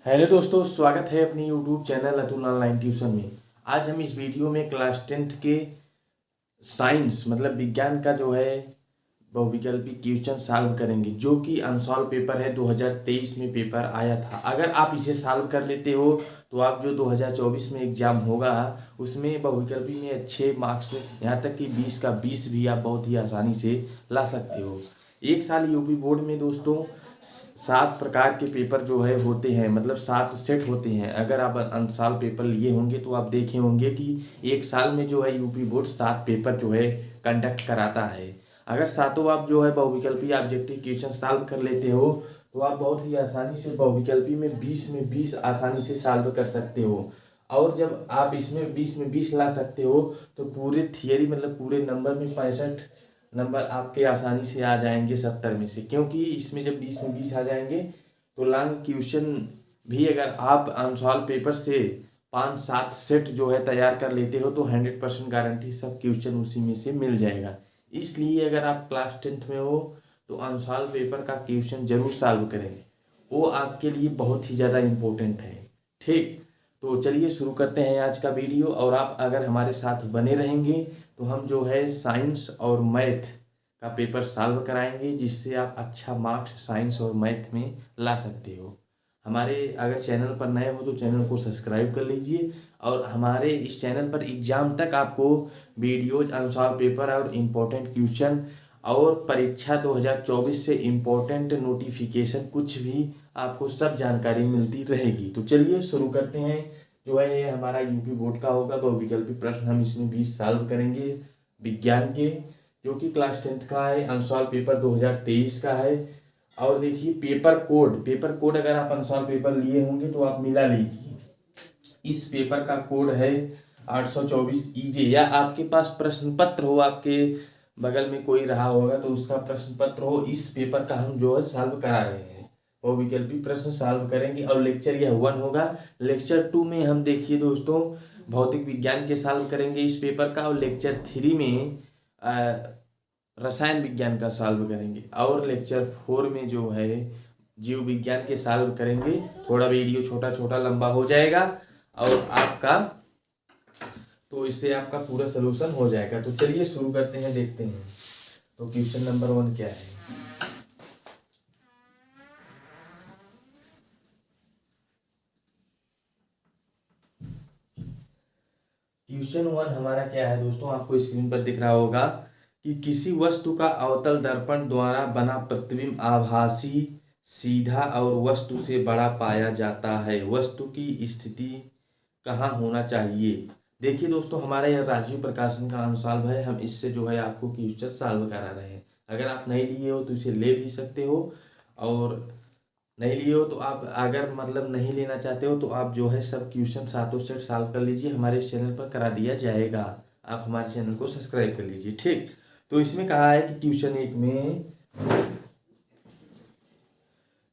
Hello दोस्तों, स्वागत है अपनी YouTube channel Atul online tuition में। आज हम इस वीडियो में क्लास 10th के साइंस मतलब विज्ञान का जो है बहुविकल्पी क्वेश्चन सॉल्व करेंगे, जो कि अनसॉल्व पेपर है। 2023 में पेपर आया था। अगर आप इसे सॉल्व कर लेते हो तो आप जो 2024 में एग्जाम होगा उसमें बहुविकल्पी में अच्छे मार्क्स, यहाँ तक कि 20 का 20 भी आप बहुत ही आसानी से ला सकते हो। एक साल यूपी बोर्ड में दोस्तों 7 प्रकार के पेपर जो है होते हैं, मतलब 7 सेट होते हैं। अगर आप अनसॉल्व पेपर लिए होंगे तो आप देखे होंगे कि एक साल में जो है यूपी बोर्ड 7 पेपर जो है कंडक्ट कराता है। अगर सातों आप जो है बहुविकल्पी ऑब्जेक्टिव क्वेश्चन सॉल्व कर लेते हो तो आप बहुत ही आसानी से बहुविकल्पी में 20 आसानी से सॉल्व कर सकते हो। और जब आप इसमें 20 में 20 ला सकते हो तो पूरे थियरी मतलब पूरे नंबर में 65 नंबर आपके आसानी से आ जाएंगे 70 में से, क्योंकि इसमें जब 20 में 20 आ जाएंगे तो लॉन्ग क्वेश्चन भी अगर आप अनसॉल्व पेपर से 5-7 सेट जो है तैयार कर लेते हो तो 100% गारंटी सब क्वेश्चन उसी में से मिल जाएगा। इसलिए अगर आप क्लास 10th में हो तो अनसॉल्व पेपर का क्वेश्चन जरूर सॉल्व करें, वो आपके लिए बहुत ही ज़्यादा इम्पोर्टेंट है। ठीक, तो चलिए शुरू करते हैं आज का वीडियो। और आप अगर हमारे साथ बने रहेंगे तो हम जो है साइंस और मैथ का पेपर सॉल्व कराएंगे, जिससे आप अच्छा मार्क्स साइंस और मैथ में ला सकते हो। हमारे अगर चैनल पर नए हो तो चैनल को सब्सक्राइब कर लीजिए। और हमारे इस चैनल पर एग्जाम तक आपको वीडियोज, अनसॉल्व पेपर और इम्पोर्टेंट क्वेश्चन और परीक्षा 2024 से इम्पोर्टेंट नोटिफिकेशन कुछ भी आपको सब जानकारी मिलती रहेगी। तो चलिए शुरू करते हैं। जो है ये हमारा यूपी बोर्ड का होगा बहुविकल्पी प्रश्न, हम इसमें 20 सॉल्व करेंगे विज्ञान के, जो कि क्लास 10th का है। अनसॉल्व पेपर 2023 का है। और देखिए पेपर कोड अगर आप अनसॉल्व पेपर लिए होंगे तो आप मिला लीजिए। इस पेपर का कोड है 824 EJ, या आपके पास प्रश्न पत्र हो, आपके बगल में कोई रहा होगा तो उसका प्रश्न पत्र हो। इस पेपर का हम जो है सॉल्व करा रहे हैं, वो विकल्पी प्रश्न सॉल्व करेंगे। और लेक्चर यह 1 होगा। लेक्चर 2 में हम देखिए दोस्तों भौतिक विज्ञान के सॉल्व करेंगे इस पेपर का। और लेक्चर 3 में रसायन विज्ञान का सॉल्व करेंगे। और लेक्चर 4 में जो है जीव विज्ञान के सॉल्व करेंगे। थोड़ा वीडियो छोटा छोटा लंबा हो जाएगा और आपका तो इससे आपका पूरा सलूशन हो जाएगा। तो चलिए शुरू करते हैं, देखते हैं तो क्वेश्चन नंबर 1 क्या है। क्वेश्चन 1 हमारा क्या है दोस्तों, आपको स्क्रीन पर दिख रहा होगा कि किसी वस्तु का अवतल दर्पण द्वारा बना प्रतिबिंब आभासी, सीधा और वस्तु से बड़ा पाया जाता है। वस्तु की स्थिति कहाँ होना चाहिए। देखिए दोस्तों, हमारा यह राजीव प्रकाशन का अनसॉल्व है। हम इससे जो है आपको क्वेश्चन सॉल्व करा रहे हैं। अगर आप नहीं लिए हो तो इसे ले भी सकते हो, और नहीं लिए हो तो आप अगर मतलब नहीं लेना चाहते हो तो आप जो है सब क्वेश्चन सातों सेट सॉल्व कर लीजिए, हमारे इस चैनल पर करा दिया जाएगा। आप हमारे चैनल को सब्सक्राइब कर लीजिए। ठीक, तो इसमें कहा है कि क्वेश्चन 1 में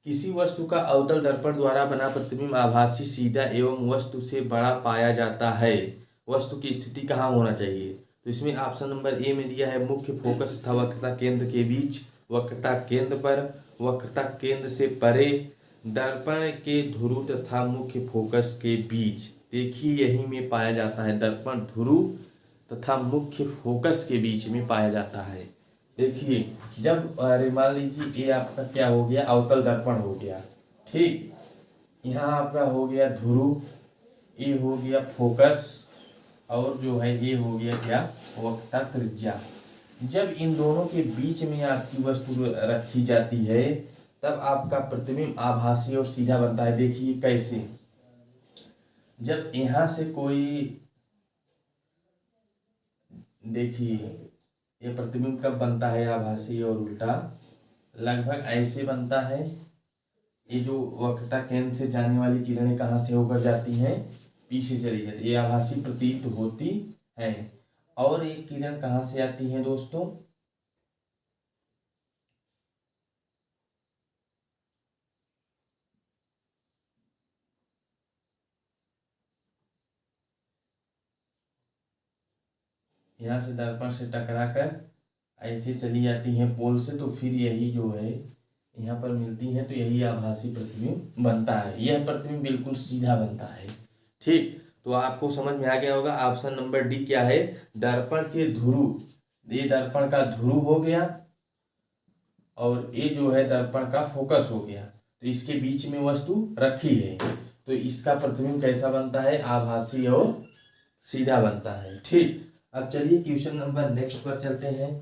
किसी वस्तु का अवतल दर्पण द्वारा बना प्रतिबिंब आभासी, सीधा एवं वस्तु से बड़ा पाया जाता है। वस्तु की स्थिति कहाँ होना चाहिए। तो इसमें ऑप्शन नंबर ए में दिया है मुख्य फोकस तथा वक्रता केंद्र के बीच, वक्रता केंद्र पर, वक्रता केंद्र से परे, दर्पण के ध्रुव तथा मुख्य फोकस के बीच। देखिए यही में पाया जाता है, दर्पण ध्रुव तथा मुख्य फोकस के बीच में पाया जाता है। देखिए जब अरे मान लीजिए ये आपका क्या हो गया, अवतल दर्पण हो गया। ठीक, यहाँ आपका हो गया ध्रुव, ये हो गया फोकस, और जो है ये हो गया क्या, वक्रता त्रिज्या। जब इन दोनों के बीच में आपकी वस्तु रखी जाती है तब आपका प्रतिबिंब आभासी और सीधा बनता है। देखिए कैसे, जब यहाँ से कोई, देखिए ये प्रतिबिंब कब बनता है आभासी और उल्टा, लगभग ऐसे बनता है। ये जो वक्रता केंद्र से जाने वाली किरणें कहाँ से होकर जाती हैं, पीछे चली जाती है, ये आभासी प्रतीत होती है। और एक किरण कहाँ से आती है दोस्तों, यहाँ से दर्पण से टकरा कर ऐसे चली जाती है पोल से, तो फिर यही जो है यहाँ पर मिलती हैं तो यही आभासी प्रतिबिंब बनता है। यह प्रतिबिंब बिल्कुल सीधा बनता है। ठीक, तो आपको समझ में आ गया होगा। ऑप्शन नंबर डी क्या है, दर्पण के ध्रुव। ये दर्पण का ध्रुव हो गया और ये जो है दर्पण का फोकस हो गया, तो इसके बीच में वस्तु रखी है, तो इसका प्रतिबिंब कैसा बनता है, आभासी और सीधा बनता है। ठीक, अब चलिए क्वेश्चन नंबर नेक्स्ट पर चलते हैं।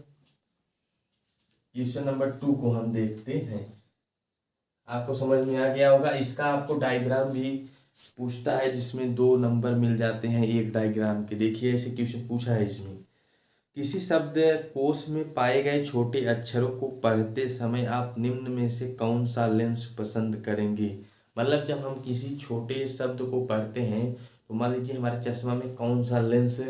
क्वेश्चन नंबर 2 को हम देखते हैं। आपको समझ में आ गया होगा। इसका आपको डायग्राम भी पूछता है जिसमें 2 नंबर मिल जाते हैं एक डायग्राम के। देखिए ऐसे क्वेश्चन पूछा है इसमें, किसी शब्द कोश में पाए गए छोटे अक्षरों को पढ़ते समय आप निम्न में से कौन सा लेंस पसंद करेंगे। मतलब जब हम किसी छोटे शब्द को पढ़ते हैं तो मान लीजिए हमारे चश्मा में कौन सा लेंस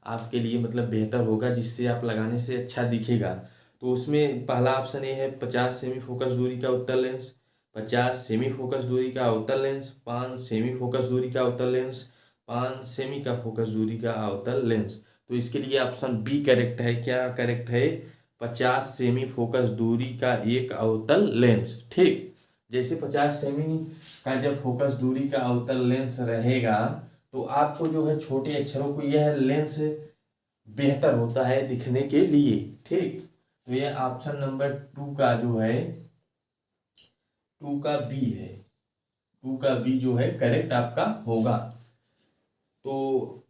आपके लिए मतलब बेहतर होगा, जिससे आप लगाने से अच्छा दिखेगा। तो उसमें पहला ऑप्शन ये है 50 सेमी फोकस दूरी का उत्तल लेंस, 50 सेमी फोकस दूरी का अवतल लेंस, 5 सेमी फोकस दूरी का अवतल लेंस, 5 सेमी का फोकस दूरी का अवतल लेंस। तो इसके लिए ऑप्शन बी करेक्ट है। क्या करेक्ट है, 50 सेमी फोकस दूरी का एक अवतल लेंस। ठीक, जैसे 50 सेमी का जब फोकस दूरी का अवतल लेंस रहेगा तो आपको जो है छोटे अक्षरों को यह लेंस बेहतर होता है दिखने के लिए। ठीक, तो यह ऑप्शन नंबर 2 का जो है 2 का बी है, 2 का बी जो है करेक्ट आपका होगा। तो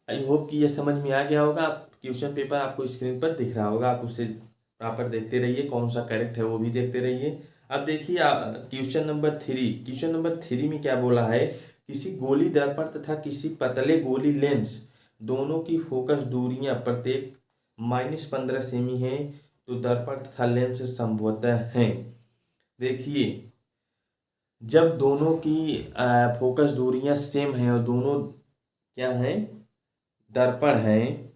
आई होप कि ये समझ में आ गया होगा। आप क्वेश्चन पेपर आपको स्क्रीन पर दिख रहा होगा, आप उसे प्रॉपर देखते रहिए, कौन सा करेक्ट है वो भी देखते रहिए। अब देखिए क्वेश्चन नंबर 3। क्वेश्चन नंबर 3 में क्या बोला है, किसी गोली दर्पण तथा किसी पतले गोली लेंस दोनों की फोकस दूरियां प्रत्येक -15 सेमी है, तो दर्पण तथा लेंस संभवतः हैं। देखिए जब दोनों की फोकस दूरियां सेम हैं और दोनों क्या हैं, दर्पण हैं,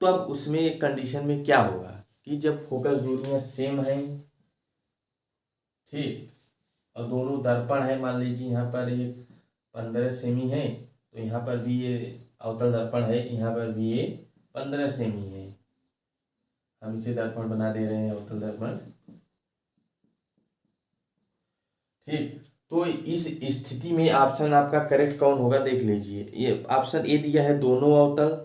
तो अब उसमें एक कंडीशन में क्या होगा कि जब फोकस दूरियां सेम हैं, ठीक, और दोनों दर्पण है, मान लीजिए यहाँ पर एक 15 सेमी है तो यहाँ पर भी ये अवतल दर्पण है, यहाँ पर भी ये 15 सेमी है, हम इसे दर्पण बना दे रहे हैं अवतल दर्पण। ठीक, तो इस स्थिति में ऑप्शन आपका करेक्ट कौन होगा देख लीजिए। ये ऑप्शन ए दिया है दोनों अवतल,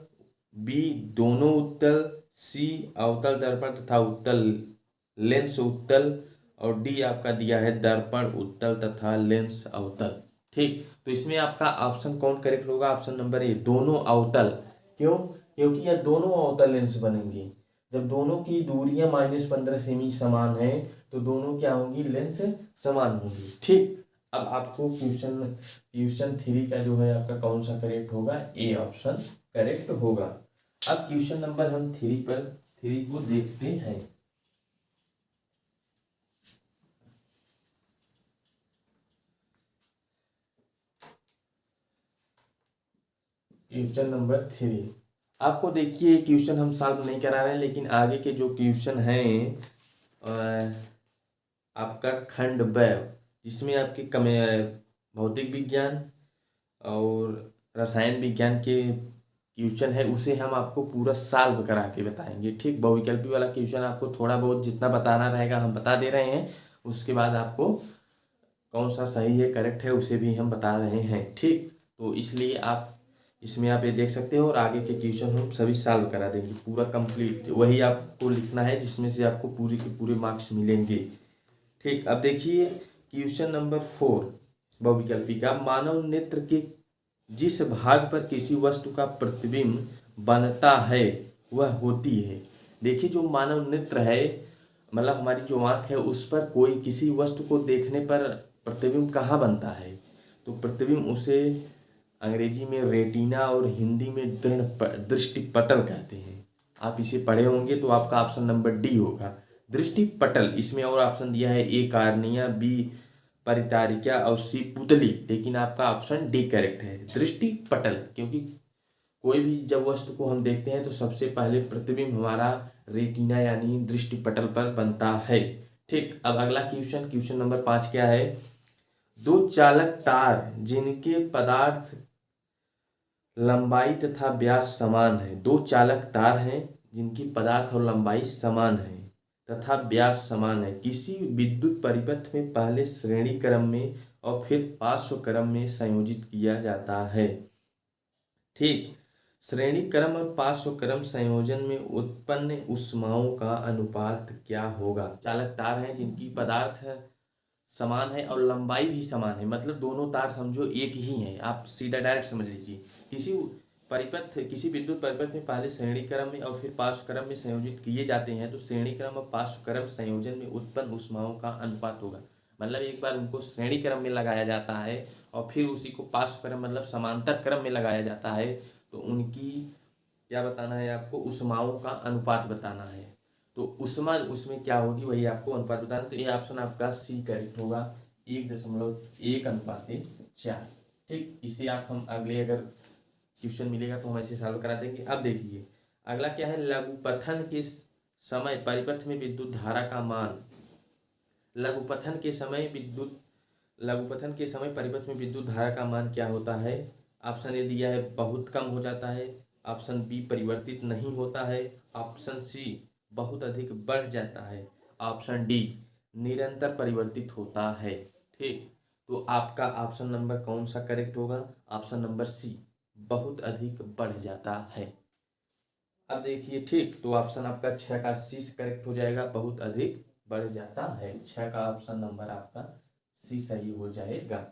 बी दोनों उत्तल, सी अवतल दर्पण तथा उत्तल लेंस उत्तल, और डी आपका दिया है दर्पण उत्तल तथा लेंस अवतल। ठीक, तो इसमें आपका ऑप्शन कौन करेक्ट होगा, ऑप्शन नंबर ए दोनों अवतल। क्यों, क्योंकि यह दोनों अवतल लेंस बनेंगे। जब दोनों की दूरियां -15 सेमी समान है तो दोनों क्या होंगी, लेंस समान होंगी। ठीक, अब आपको क्वेश्चन 3 का जो है आपका कौन सा करेक्ट होगा, ए ऑप्शन करेक्ट होगा। अब क्वेश्चन नंबर हम 3 को देखते हैं। क्वेश्चन नंबर 3 आपको देखिए क्वेश्चन हम सॉल्व नहीं करा रहे हैं, लेकिन आगे के जो क्वेश्चन हैं आपका खंड ब, जिसमें आपके भौतिक विज्ञान और रसायन विज्ञान के क्वेश्चन है, उसे हम आपको पूरा सॉल्व करा के बताएंगे। ठीक, बहुविकल्पी वाला क्वेश्चन आपको थोड़ा बहुत जितना बताना रहेगा हम बता दे रहे हैं, उसके बाद आपको कौन सा सही है करेक्ट है उसे भी हम बता रहे हैं। ठीक, तो इसलिए आप इसमें आप ये देख सकते हो, और आगे के क्वेश्चन हम सभी सॉल्व करा देंगे पूरा कंप्लीट। वही आपको लिखना है जिसमें से आपको पूरे के पूरे मार्क्स मिलेंगे। ठीक, अब देखिए क्वेश्चन नंबर 4 बहुविकल्पी का, मानव नेत्र के जिस भाग पर किसी वस्तु का प्रतिबिंब बनता है वह होती है। देखिए जो मानव नेत्र है, मतलब हमारी जो आँख है, उस पर कोई किसी वस्तु को देखने पर प्रतिबिंब कहाँ बनता है, तो प्रतिबिंब उसे अंग्रेजी में रेटिना और हिंदी में दृष्टि पटल कहते हैं। आप इसे पढ़े होंगे तो आपका ऑप्शन नंबर डी होगा, दृष्टि पटल। इसमें और ऑप्शन दिया है ए कार्निया, बी परितारिका और सी पुतली, लेकिन आपका ऑप्शन डी करेक्ट है, दृष्टि पटल। क्योंकि कोई भी जब वस्तु को हम देखते हैं तो सबसे पहले प्रतिबिंब हमारा रेटिना यानी दृष्टि पटल पर बनता है। ठीक, अब अगला क्वेश्चन नंबर 5 क्या है, दो चालक तार जिनके पदार्थ लंबाई तथा व्यास समान है, दो चालक तार हैं जिनकी पदार्थ और लंबाई समान है तथा व्यास समान है। किसी विद्युत परिपथ में पहले श्रेणी क्रम में और फिर पार्श्व क्रम में संयोजित किया जाता है। ठीक, श्रेणी क्रम और पार्श्व क्रम संयोजन में उत्पन्न ऊष्माओं का अनुपात क्या होगा। चालक तार हैं जिनकी पदार्थ समान है और लंबाई भी समान है, मतलब दोनों तार समझो एक ही हैं, आप सीधा डायरेक्ट समझ लीजिए। किसी विद्युत परिपथ में पहले श्रेणी क्रम में और फिर पार्श्व क्रम में संयोजित किए जाते हैं तो श्रेणी क्रम और पार्श्व क्रम संयोजन में उत्पन्न ऊष्माओं का अनुपात होगा। मतलब एक बार उनको श्रेणी क्रम में लगाया जाता है और फिर उसी को पार्श्व क्रम मतलब समांतर क्रम में लगाया जाता है, तो उनकी क्या बताना है आपको, ऊष्माओं का अनुपात बताना है। तो ऊष्मा उसमें क्या होगी वही आपको अनुपात बताना। तो ये ऑप्शन आपका सी करेक्ट होगा, 1.1:4। ठीक, इसे आप हम अगले अगर क्वेश्चन मिलेगा तो हम ऐसे सॉल्व करा देंगे। अब देखिए अगला क्या है, लघुपथन के समय परिपथ में विद्युत धारा का मान। लघुपथन के समय परिपथ में विद्युत धारा का मान क्या होता है। ऑप्शन ए दिया है बहुत कम हो जाता है, ऑप्शन बी परिवर्तित नहीं होता है, ऑप्शन सी बहुत अधिक बढ़ जाता है, ऑप्शन डी निरंतर परिवर्तित होता है। ठीक, तो आपका ऑप्शन नंबर कौन सा करेक्ट होगा, ऑप्शन नंबर सी बहुत अधिक बढ़ जाता है। अब देखिए ठीक, तो ऑप्शन आपका 6 का सी करेक्ट हो जाएगा, बहुत अधिक बढ़ जाता है। 6 का ऑप्शन नंबर आपका सी सही हो जाएगा।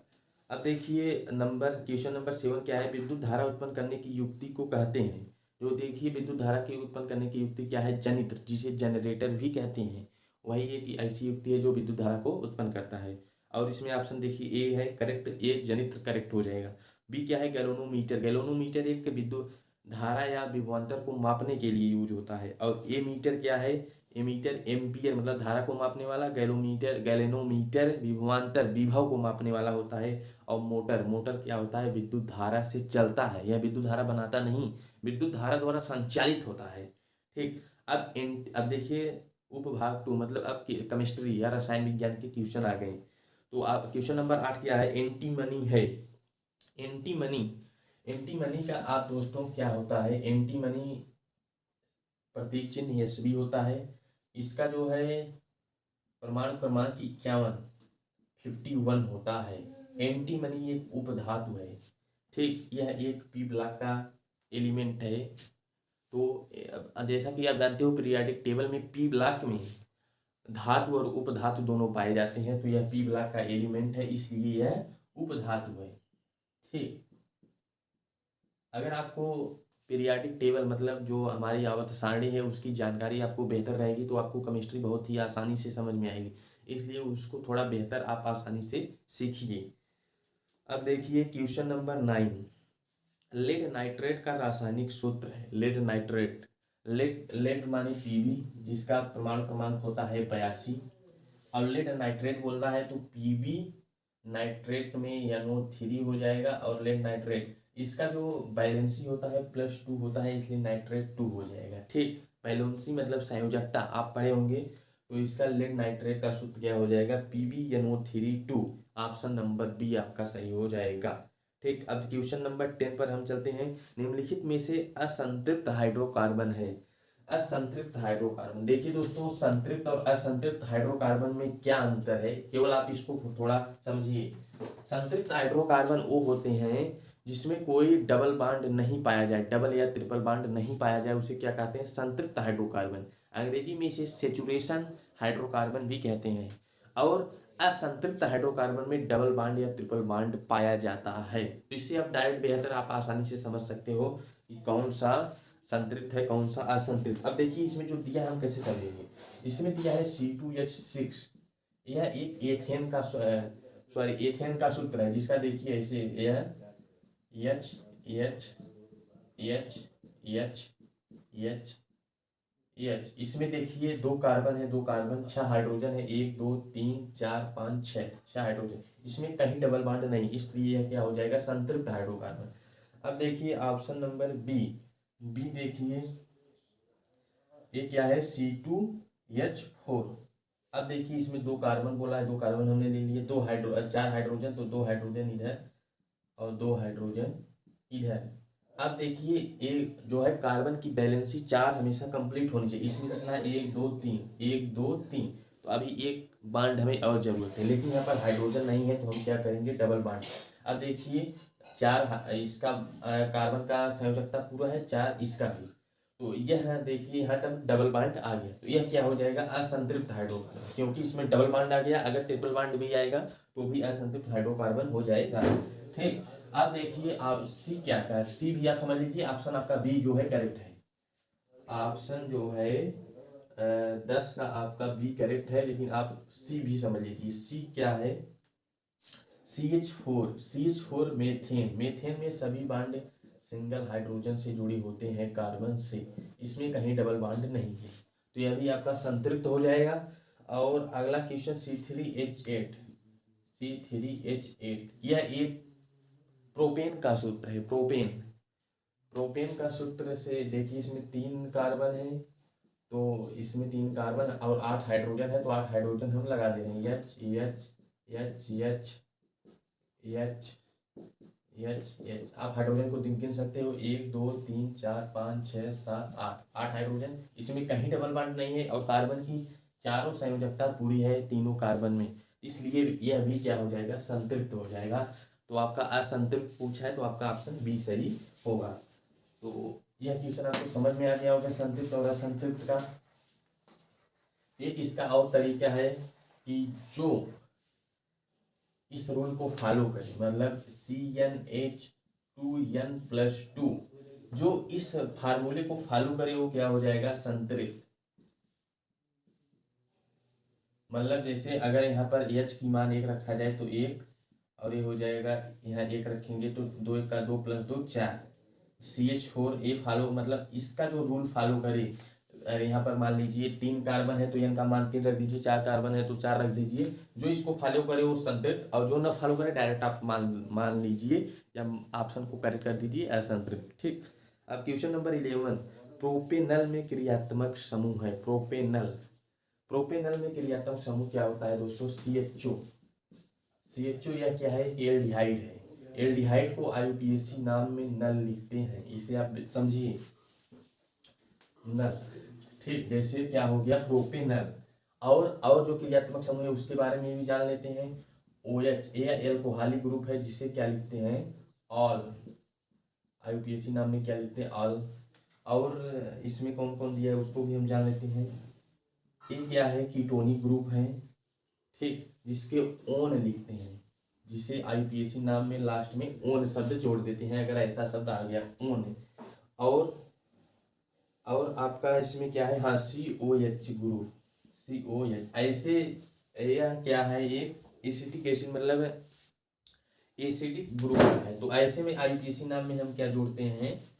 अब देखिए क्वेश्चन नंबर 7 क्या है, विद्युत धारा उत्पन्न करने की युक्ति को कहते हैं। जो देखिए विद्युत धारा की उत्पन्न करने की युक्ति क्या है, जनित्र, जिसे जनरेटर भी कहते हैं, वही एक ऐसी युक्ति है जो विद्युत धारा को उत्पन्न करता है। और इसमें ऑप्शन देखिए ए है करेक्ट, ए जनित्र करेक्ट हो जाएगा। बी क्या है, गैल्वेनोमीटर। गैल्वेनोमीटर एक विद्युत धारा या विभवांतर को मापने के लिए यूज होता है। और ए मीटर क्या है, एमीटर एम्पियर मतलब धारा को मापने वाला, गैल्वेनोमीटर विभवांतर विभव को मापने वाला होता है। और मोटर क्या होता है, विद्युत धारा से चलता है, यह विद्युत धारा बनाता नहीं, विद्युत धारा द्वारा संचालित होता है। ठीक, अब देखिए उपभाग 2 मतलब अब केमिस्ट्री या रसायन विज्ञान के क्वेश्चन आ गए। तो आप क्वेश्चन नंबर 8 क्या है, एंटीमनी है। एंटीमनी का आप दोस्तों क्या होता है, एंटीमनी प्रतीक चिन्ह एस भी होता है। इसका जो है परमाणु क्रमांक 51 होता है। एंटीमनी एक उपधातु है। ठीक, यह एक पी ब्लॉक का एलिमेंट है। तो जैसा कि आप जानते हो पीरियोडिक टेबल में पी ब्लॉक में धातु और उपधातु दोनों पाए जाते हैं, तो यह पी ब्लॉक का एलिमेंट है, इसलिए यह उपधातु है। ठीक, अगर आपको पीरियोडिक टेबल मतलब जो हमारी आवर्त सारणी है उसकी जानकारी आपको बेहतर रहेगी तो आपको केमिस्ट्री बहुत ही आसानी से समझ में आएगी, इसलिए उसको थोड़ा बेहतर आप आसानी से सीखिए। अब देखिए क्वेश्चन नंबर 9, लेड नाइट्रेट का रासायनिक सूत्र है। लेड माने पीबी, जिसका परमाणु क्रमांक होता है 82। और लेड नाइट्रेट बोल रहा है तो पीबी नाइट्रेट में NO3 हो जाएगा। और लेड नाइट्रेट इसका जो बैलेंसी होता है +2 होता है, इसलिए नाइट्रेट 2 हो जाएगा। ठीक, बैलेंसी मतलब संयोजकता आप पढ़े होंगे, तो इसका लेड नाइट्रेट का सूत्र क्या हो जाएगा, PbNO3 2। ऑप्शन नंबर बी आपका सही हो जाएगा। ठीक, अब क्वेश्चन नंबर 10 पर हम चलते हैं। निम्नलिखित में से असंतृप्त हाइड्रोकार्बन है। असंतृप्त हाइड्रोकार्बन, देखिए दोस्तों संतृप्त और असंतृप्त हाइड्रोकार्बन में क्या अंतर है, केवल आप इसको थोड़ा समझिए। संतृप्त हाइड्रोकार्बन वो होते हैं जिसमें कोई डबल बांड नहीं पाया जाए, डबल या ट्रिपल बांड नहीं पाया जाए, उसे क्या कहते हैं, संतृप्त हाइड्रोकार्बन। अंग्रेजी में इसे सेचुरेशन हाइड्रोकार्बन भी कहते हैं। और असंतृप्त हाइड्रोकार्बन में डबल बांड या ट्रिपल बांड पाया जाता है। तो इससे आप डायरेक्ट बेहतर आप आसानी से समझ सकते हो कि कौन सा संतृप्त है कौन सा असंतृप्त। अब देखिए इसमें जो दिया है हम कैसे समझेंगे। इसमें दिया है C2H6, यह एक एथेन का सूत्र है, जिसका देखिए ऐसे यह H H H H H H, इसमें देखिए 2 कार्बन है, 2 कार्बन 6 हाइड्रोजन है, 1 2 3 4 5 6 हाइड्रोजन, इसमें कहीं डबल बांड नहीं, इसलिए यह क्या हो जाएगा, संतृप्त हाइड्रोकार्बन। अब देखिए ऑप्शन नंबर बी देखिए ये क्या है, C2H4। अब देखिए इसमें 2 कार्बन बोला है, 2 कार्बन हमने ले लिए, 4 हाइड्रोजन, तो 2 हाइड्रोजन इधर और 2 हाइड्रोजन इधर। अब देखिए ये जो है कार्बन की वैलेंसी 4 हमेशा कंप्लीट होनी चाहिए। इसमें कितना है 1 2 3 1 2 3। तो अभी एक बांड हमें और ज़रूरत है, लेकिन यहाँ पर हाइड्रोजन नहीं है तो हम क्या करेंगे डबल बांड। अब देखिए 4 इसका कार्बन का संयोजकता पूरा है, 4 इसका भी। तो यह देखिए यहाँ तक डबल बांड आ गया, तो यह क्या हो जाएगा असंतृप्त हाइड्रोकार्बन, क्योंकि इसमें डबल बांड आ गया। अगर ट्रिपल बांड भी आएगा तो भी असंतृप्त हाइड्रोकार्बन हो जाएगा। ठीक, अब देखिए आप सी क्या का है, सी भी आप समझ लीजिए। ऑप्शन आपका बी जो है करेक्ट है। ऑप्शन जो है 10 का आपका बी करेक्ट है, लेकिन आप सी भी समझ लीजिए। सी क्या है CH4 मेथेन। मेथेन में सभी बांड सिंगल हाइड्रोजन से जुड़े होते हैं कार्बन से, इसमें कहीं डबल बांड नहीं है, तो यह भी आपका संतृप्त हो जाएगा। और अगला क्वेश्चन C3H8 यह एक प्रोपेन का सूत्र है। प्रोपेन का सूत्र से देखिए इसमें 3 कार्बन है, तो इसमें 3 कार्बन और 8 हाइड्रोजन है, तो 8 हाइड्रोजन हम लगा दे रहे हैं। एच आप हाइड्रोजन को गिन सकते हो 1 2 3 4 5 6 7 8 हाइड्रोजन। इसमें कहीं डबल बॉन्ड नहीं है और कार्बन की चारों संयोजकता पूरी है तीनों कार्बन में, इसलिए यह भी क्या हो जाएगा संतृप्त हो जाएगा। तो आपका असंतृप्त पूछा है तो आपका ऑप्शन बी सही होगा। तो यह क्वेश्चन आपको समझ में आ गया होगा संतृप्त और असंतृप्त का। एक इसका और तरीका है कि जो इस रूल को फॉलो करे, मतलब CnH2n+2 जो इस फार्मूले को फॉलो करे वो क्या हो जाएगा संतृप्त। मतलब जैसे अगर यहाँ पर H की मान 1 रखा जाए तो 1, और ये हो जाएगा यहाँ 1 रखेंगे तो 2 1 का 2 + 2 4। CH4 ये फॉलो मतलब इसका जो रूल फॉलो करे। अरे यहाँ पर मान लीजिए 3 कार्बन है तो n का मान 3 रख दीजिए, 4 कार्बन है तो 4 रख दीजिए। जो इसको फॉलो करे वो संतृप्त, और जो न फॉलो करे डायरेक्ट आप मान लीजिए या ऑप्शन को करेक्ट कर दीजिए असंतृप्त। ठीक, अब क्वेश्चन नंबर 11, प्रोपेनल में क्रियात्मक समूह है। प्रोपेनल में क्रियात्मक समूह क्या होता है दोस्तों CHO यह क्या है एल्डिहाइड है। एल्डिहाइड को IUPAC नाम में नल लिखते हैं, इसे आप समझिए नल। ठीक, जैसे क्या हो गया प्रोपेनल। और जो क्रियात्मक समूह है उसके बारे में भी जान लेते हैं। OH एल्कोहलिक ग्रुप है जिसे क्या लिखते हैं ऑल, IUPAC नाम में क्या लिखते हैं ऑल। और इसमें कौन कौन दिया है उसको भी हम जान लेते हैं। ये क्या है कीटोनिक ग्रुप है, ठीक, जिसके ओन लिखते हैं, जिसे IUPAC नाम में लास्ट में ओन शब्द जोड़ देते हैं अगर ऐसा शब्द आ गया ओन। और आपका इसमें क्या है हाँ COH ग्रुप, COH ऐसे। यह क्या है एक एसिटिक एसिड मतलब एसिडिक ग्रुप है, तो ऐसे में IUPAC नाम में हम क्या जोड़ते हैं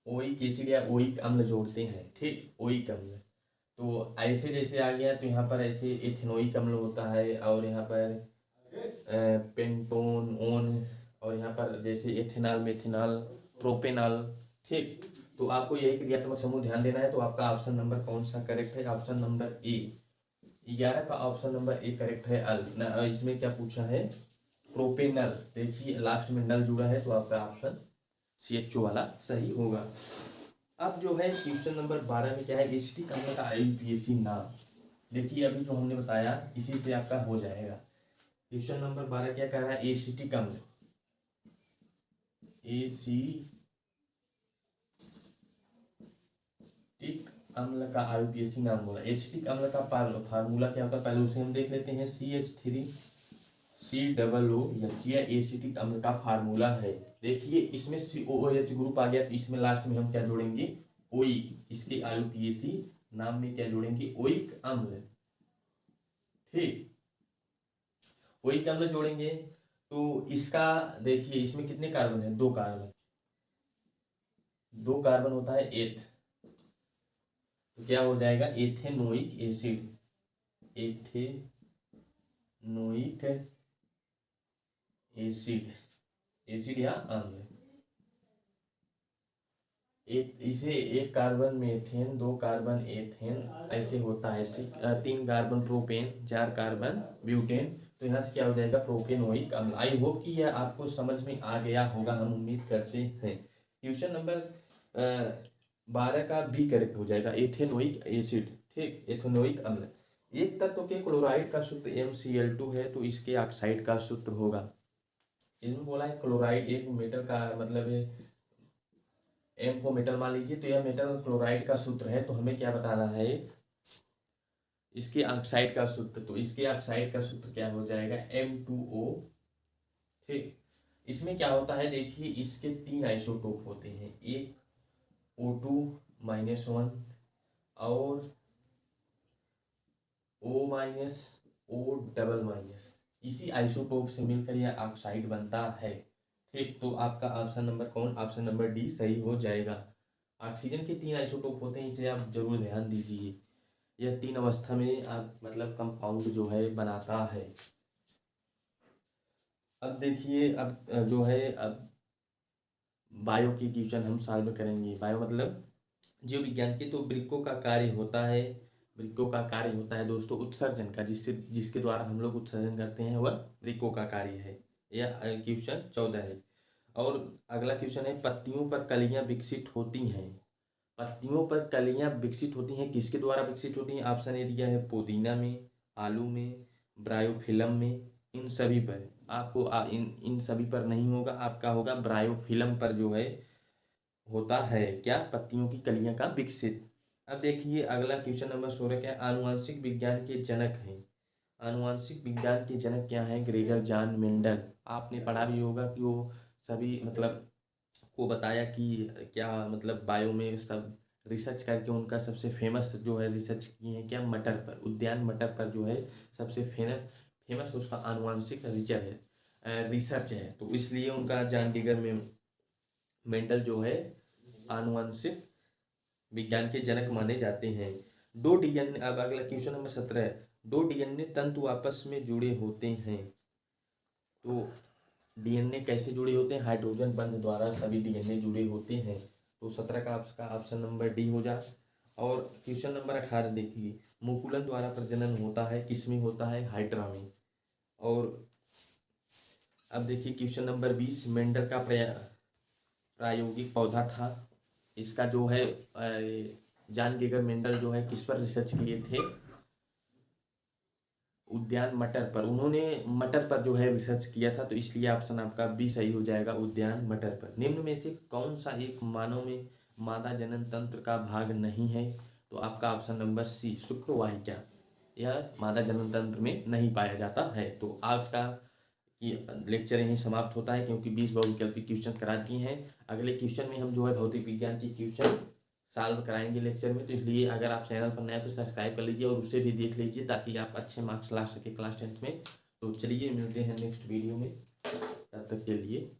ओइक एसिड या ओइक अम्ल जोड़ते हैं। ठीक, ओइक अम्ल। तो ऐसे जैसे आ गया तो यहाँ पर ऐसे एथेनोइक अम्ल होता है, और यहाँ पर पेंटोन ओन, और यहाँ पर जैसे एथेनॉल मेथेनॉल प्रोपेनॉल। ठीक, तो आपको यही क्रियात्मक समूह ध्यान देना है। तो आपका ऑप्शन नंबर कौन सा करेक्ट है, ऑप्शन नंबर ए 11 का ऑप्शन नंबर ए करेक्ट है। इसमें क्या पूछा है प्रोपेनल, देखिए लास्ट में नल जुड़ा है तो आपका ऑप्शन CHO वाला सही होगा। अब जो है क्वेश्चन नंबर 12 में क्या है एसिटिक अम्ल का IUPAC नाम। देखिए अभी जो हमने बताया इसी से आपका हो जाएगा। क्वेश्चन नंबर 12 क्या कह रहा है एसिटिक अम्ल, एसिटिक अम्ल का IUPAC नाम बोला। एसिटिक अम्ल का फार्मूला क्या होता है पहले उसे हम देख लेते हैं। CH3COOH यह एसिटिक अम्ल का फार्मूला है। देखिए इसमें COOH ग्रुप आ गया तो इसमें लास्ट में हम क्या जोड़ेंगे ओइक, इसके IUPAC नाम में क्या जोड़ेंगे ओइक अम्ल। ठीक, ओइक अम्ल जोड़ेंगे तो इसका देखिए इसमें कितने कार्बन है 2 कार्बन, 2 कार्बन होता है एथ, तो क्या हो जाएगा एथेनोइक एसिड, एथेनोइक एसिड या अम्ल। इसे 1 कार्बन मेथेन 2 कार्बन एथेन ऐसे होता है। 3 कार्बन प्रोपेन 4 कार्बन ब्यूटेन तो यहाँ से क्या हो जाएगा, प्रोपेनोइक अम्ल। आई होप कि यह आपको समझ में आ गया होगा, हम उम्मीद करते हैं। क्वेश्चन नंबर 12 का भी करेक्ट हो जाएगा, एथेनोइक एसिड। ठीक, एथेनोइक अम्ल। एक तत्व के क्लोराइड का सूत्र MCl2 है, तो इसके ऑक्साइड का सूत्र होगा, इसमें बोला है क्लोराइड एक मेटल का मतलब है, M को मेटल मान लीजिए, तो यह मेटल क्लोराइड का सूत्र है, तो हमें क्या बताना है, इसके ऑक्साइड का सूत्र। तो इसके ऑक्साइड का सूत्र क्या हो जाएगा, M2O। ठीक, इसमें क्या होता है देखिए, इसके 3 आइसोटोप होते हैं, एक O2-1 और O-, इसी आइसोटोप से मिलकर यह ऑक्साइड बनता है। ठीक, तो आपका ऑप्शन नंबर कौन, ऑप्शन नंबर डी सही हो जाएगा। ऑक्सीजन के 3 आइसोटोप होते हैं, इसे आप जरूर ध्यान दीजिए। यह 3 अवस्था में आप मतलब कंपाउंड जो है बनाता है। अब देखिए, अब जो है, अब बायो की क्वेश्चन हम सॉल्व करेंगे। बायो मतलब जीव विज्ञान के, तो वृक्कों का कार्य होता है, वृक्कों का कार्य होता है दोस्तों उत्सर्जन का, जिसके द्वारा हम लोग उत्सर्जन करते हैं, वह वृक्कों का कार्य है। यह क्वेश्चन 14 है। और अगला क्वेश्चन है, पत्तियों पर कलियां विकसित होती हैं। पत्तियों पर कलियां विकसित होती हैं, किसके द्वारा विकसित होती हैं? ऑप्शन ए दिया है, पुदीना में, आलू में, ब्रायोफिलम में, इन सभी पर। आपको इन सभी पर नहीं होगा, आपका होगा ब्रायोफिलम पर जो है होता है क्या, पत्तियों की कलियां का विकसित। अब देखिए अगला क्वेश्चन नंबर 16 क्या है, आनुवांशिक विज्ञान के जनक हैं। आनुवांशिक विज्ञान के जनक क्या हैं? Gregor John Mendel. आपने पढ़ा भी होगा कि वो सभी मतलब को बताया कि क्या मतलब बायो में सब रिसर्च करके उनका सबसे फेमस जो है रिसर्च किए हैं क्या, मटर पर, उद्यान मटर पर जो है सबसे फेमस उसका आनुवांशिक रिसर्च है, तो इसलिए उनका जॉन ग्रेगर में मेंडल जो है आनुवंशिक विज्ञान के जनक माने जाते हैं। दो डीएनए, अब अगला क्वेश्चन नंबर 17 है, दो डीएनए तंतु आपस में जुड़े होते हैं, तो डीएनए कैसे जुड़े होते हैं? हाइड्रोजन बंध द्वारा सभी डीएनए जुड़े होते हैं। तो 17 का आपका ऑप्शन नंबर डी हो जा। और क्वेश्चन नंबर 18 देखिए, मुकुलन द्वारा प्रजनन होता है, किसमें होता है? हाइड्रा में। और अब देखिए क्वेश्चन नंबर 20, मेंडल का प्रायोगिक पौधा था, इसका जो है जॉन ग्रेगर मेंडल जो है किस पर रिसर्च किए थे? उद्यान मटर पर। उन्होंने मटर पर जो है रिसर्च किया था, तो इसलिए ऑप्शन आपका बी सही हो जाएगा, उद्यान मटर पर। निम्न में से कौन सा एक मानव में मादा जनन तंत्र का भाग नहीं है? तो आपका ऑप्शन नंबर सी, शुक्रवाहिका, यह मादा जनन तंत्र में नहीं पाया जाता है। तो आज का ये लेक्चर यहीं समाप्त होता है, क्योंकि 20 बहुविकल्पी क्वेश्चन करा दिए हैं। अगले क्वेश्चन में हम जो है भौतिक विज्ञान की क्वेश्चन सॉल्व कराएंगे लेक्चर में, तो इसलिए अगर आप चैनल पर नए हैं तो सब्सक्राइब कर लीजिए और उसे भी देख लीजिए, ताकि आप अच्छे मार्क्स ला सके क्लास 10th में। तो चलिए मिलते हैं नेक्स्ट वीडियो में, तब तक के लिए